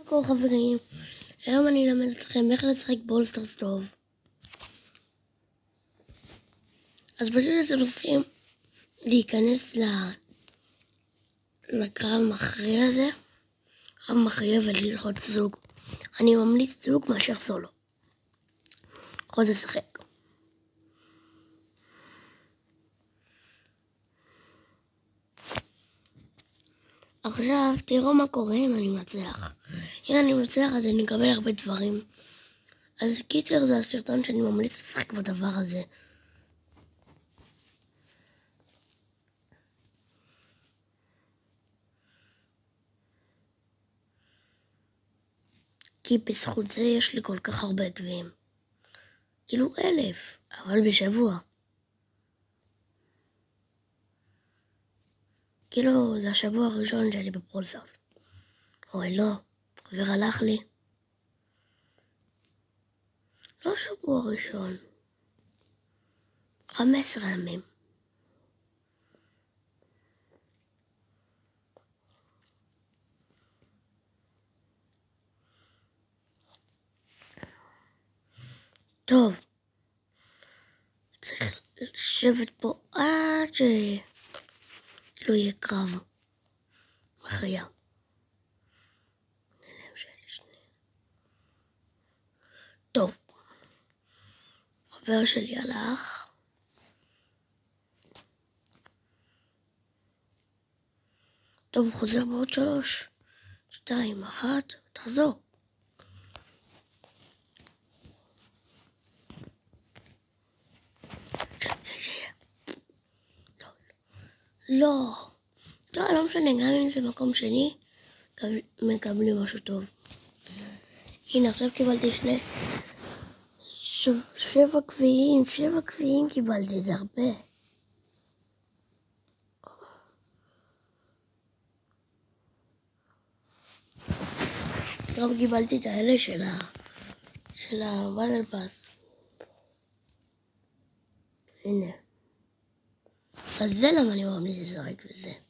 כה חברים, היום אני אלמד אתכם איך לשחק בולסטרס טוב. אז פשוט אתם צריכים להיכנס לקרב המכריע הזה, קרב מכריע וללחוץ זוג. אני ממליץ זוג מאשר סולו. יכולת לשחק. עכשיו תראו מה קורה אם אני מצליח. אם אני מצליח אז אני מקבל הרבה דברים. אז קיצר זה הסרטון שאני ממליץ לשחק בדבר הזה. כי בזכות זה יש לי כל כך הרבה עקבים. כאילו 1,000, אבל בשבוע. כאילו זה השבוע הראשון שלי בפרולסטארס. אוי לא, חבר הלך לי. לא שבוע ראשון. 15 ימים. טוב. צריך לשבת פה עד שלא יהיה קרב מכריע. טוב. חבר שלי הלך. טוב, הוא חוזר בעוד 3, 2, 1, תחזור. לא, לא משנה, גם אם זה מקום שני, מקבלים משהו טוב. הנה, עכשיו קיבלתי 7 גביעים קיבלתי, זה הרבה. עכשיו קיבלתי את האלה של הבטל פאס. הנה. אז זה למה אני ממליץ לשחק בזה.